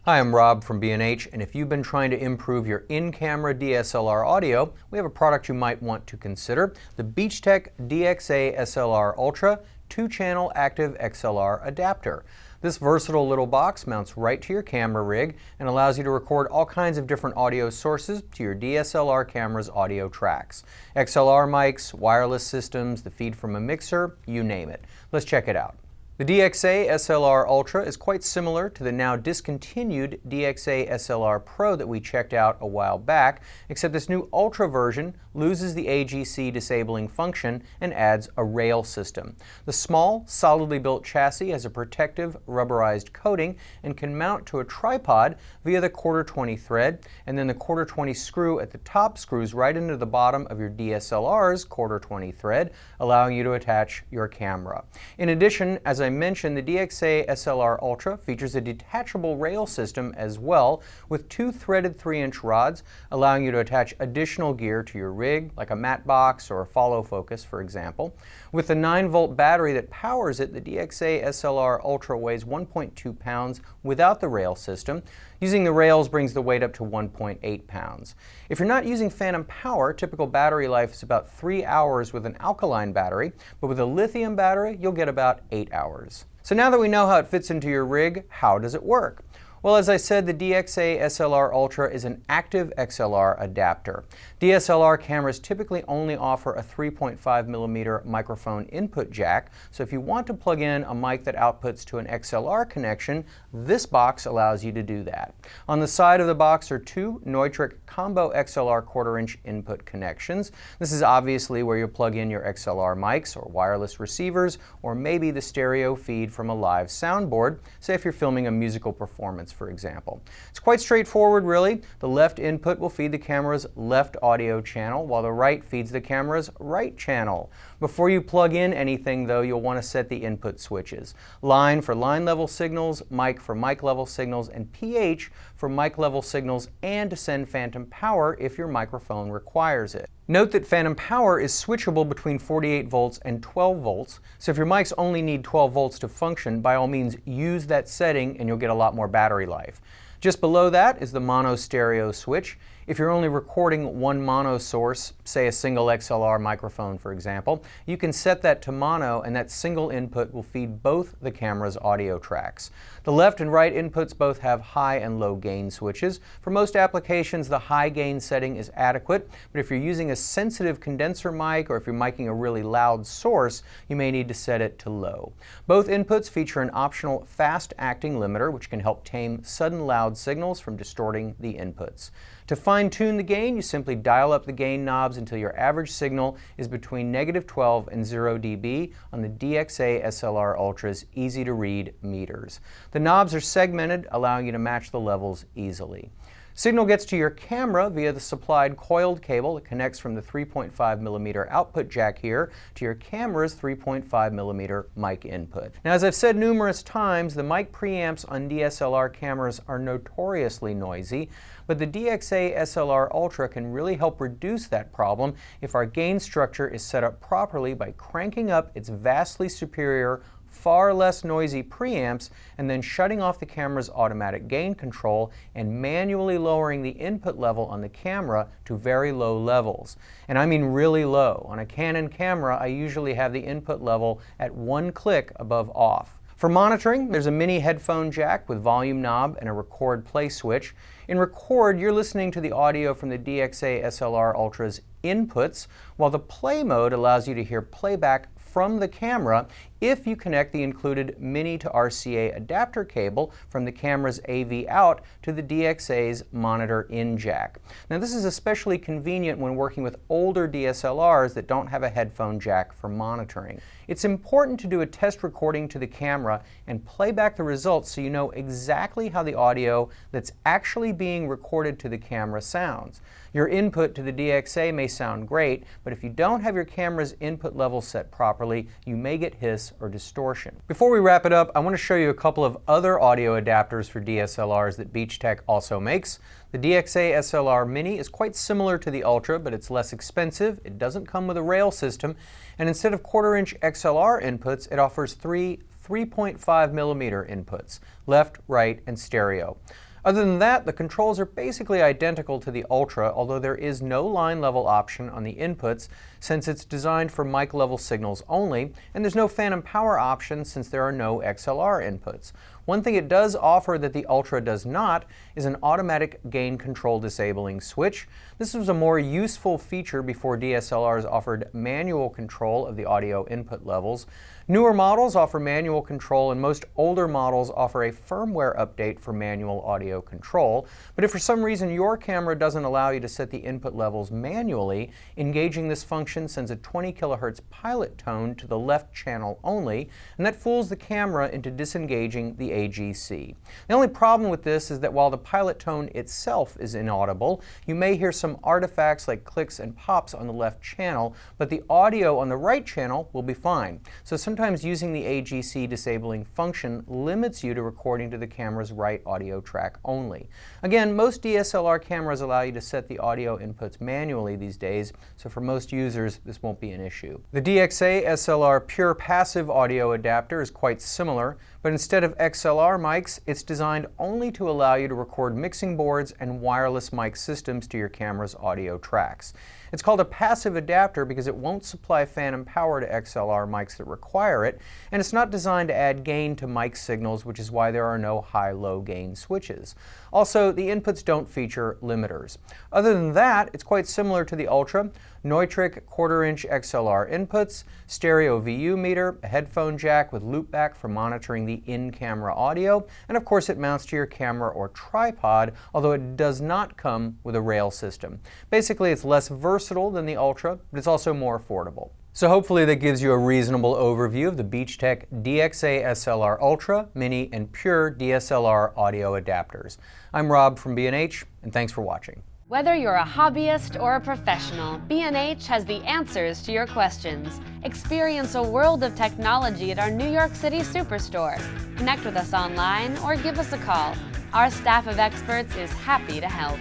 Hi, I'm Rob from B&H, and if you've been trying to improve your in-camera DSLR audio, we have a product you might want to consider, the Beachtek DXA-SLR ULTRA 2-channel active XLR adapter. This versatile little box mounts right to your camera rig and allows you to record all kinds of different audio sources to your DSLR camera's audio tracks. XLR mics, wireless systems, the feed from a mixer, you name it. Let's check it out. The DXA-SLR ULTRA is quite similar to the now discontinued DXA-SLR Pro that we checked out a while back, except this new Ultra version loses the AGC Disabling function and adds a rail system. The small, solidly built chassis has a protective rubberized coating and can mount to a tripod via the 1/4-20 thread, and then the 1/4-20 screw at the top screws right into the bottom of your DSLR's 1/4-20 thread, allowing you to attach your camera. In addition, as I mentioned, the DXA-SLR ULTRA features a detachable rail system as well, with 2 threaded 3-inch rods, allowing you to attach additional gear to your rig, like a matte box or a follow focus, for example. With the 9-volt battery that powers it, the DXA-SLR ULTRA weighs 1.2 pounds without the rail system. Using the rails brings the weight up to 1.8 pounds. If you're not using phantom power, typical battery life is about 3 hours with an alkaline battery, but with a lithium battery, you'll get about 8 hours. So now that we know how it fits into your rig, how does it work? Well, as I said, the DXA-SLR ULTRA is an active XLR adapter. DSLR cameras typically only offer a 3.5mm microphone input jack, so if you want to plug in a mic that outputs to an XLR connection, this box allows you to do that. On the side of the box are 2 Neutrik combo XLR 1/4-inch input connections. This is obviously where you plug in your XLR mics or wireless receivers, or maybe the stereo feed from a live soundboard, say if you're filming a musical performance, for example. It's quite straightforward, really. The left input will feed the camera's left audio channel, while the right feeds the camera's right channel. Before you plug in anything, though, you'll want to set the input switches. Line for line level signals, mic for mic level signals, and pH for mic level signals, and to send phantom power if your microphone requires it. Note that phantom power is switchable between 48 volts and 12 volts, so if your mics only need 12 volts to function, by all means use that setting and you'll get a lot more battery life. Just below that is the mono stereo switch. If you're only recording one mono source, say a single XLR microphone for example, you can set that to mono and that single input will feed both the camera's audio tracks. The left and right inputs both have high and low gain switches. For most applications, the high gain setting is adequate, but if you're using a sensitive condenser mic or if you're miking a really loud source, you may need to set it to low. Both inputs feature an optional fast-acting limiter, which can help tame sudden loud signals from distorting the inputs. To fine-tune the gain, you simply dial up the gain knobs until your average signal is between -12 and 0 dB on the DXA-SLR ULTRA's easy-to-read meters. The knobs are segmented, allowing you to match the levels easily. Signal gets to your camera via the supplied coiled cable that connects from the 3.5mm output jack here to your camera's 3.5mm mic input. Now, as I've said numerous times, the mic preamps on DSLR cameras are notoriously noisy, but the DXA-SLR ULTRA can really help reduce that problem if our gain structure is set up properly by cranking up its vastly superior, far less noisy preamps, and then shutting off the camera's automatic gain control and manually lowering the input level on the camera to very low levels. And I mean really low. On a Canon camera, I usually have the input level at 1 click above off. For monitoring, there's a mini headphone jack with volume knob and a record play switch. In record, you're listening to the audio from the DXA-SLR ULTRA's inputs, while the play mode allows you to hear playback from the camera if you connect the included mini to RCA adapter cable from the camera's AV out to the DXA's monitor in jack. Now, this is especially convenient when working with older DSLRs that don't have a headphone jack for monitoring. It's important to do a test recording to the camera and play back the results so you know exactly how the audio that's actually being recorded to the camera sounds. Your input to the DXA may sound great, but if you don't have your camera's input level set properly, you may get hiss or distortion. Before we wrap it up, I want to show you a couple of other audio adapters for DSLRs that Beachtek also makes. The DXA-SLR Mini is quite similar to the Ultra, but it's less expensive, it doesn't come with a rail system, and instead of 1/4-inch XLR inputs, it offers 3 3.5mm inputs, left, right, and stereo. Other than that, the controls are basically identical to the Ultra, although there is no line level option on the inputs since it's designed for mic level signals only, and there's no phantom power option since there are no XLR inputs. One thing it does offer that the Ultra does not is an automatic gain control disabling switch. This was a more useful feature before DSLRs offered manual control of the audio input levels. Newer models offer manual control, and most older models offer a firmware update for manual audio control. But if for some reason your camera doesn't allow you to set the input levels manually, engaging this function sends a 20 kHz pilot tone to the left channel only, and that fools the camera into disengaging the AGC. The only problem with this is that while the pilot tone itself is inaudible, you may hear some artifacts like clicks and pops on the left channel, but the audio on the right channel will be fine. So sometimes using the AGC disabling function limits you to recording to the camera's right audio track only. Again, most DSLR cameras allow you to set the audio inputs manually these days, so for most users this won't be an issue. The DXA-SLR pure passive audio adapter is quite similar, but instead of XLR mics, it's designed only to allow you to record mixing boards and wireless mic systems to your camera's audio tracks. It's called a passive adapter because it won't supply phantom power to XLR mics that require it, and it's not designed to add gain to mic signals, which is why there are no high-low gain switches. Also, the inputs don't feature limiters. Other than that, it's quite similar to the Ultra. Neutrik 1/4-inch XLR inputs, stereo VU meter, a headphone jack with loopback for monitoring the in-camera audio, and of course it mounts to your camera or tripod, although it does not come with a rail system. Basically, it's less versatile than the Ultra, but it's also more affordable. So hopefully that gives you a reasonable overview of the Beachtek DXA-SLR ULTRA, Mini, and Pure DSLR audio adapters. I'm Rob from B&H, and thanks for watching. Whether you're a hobbyist or a professional, B&H has the answers to your questions. Experience a world of technology at our New York City Superstore. Connect with us online or give us a call. Our staff of experts is happy to help.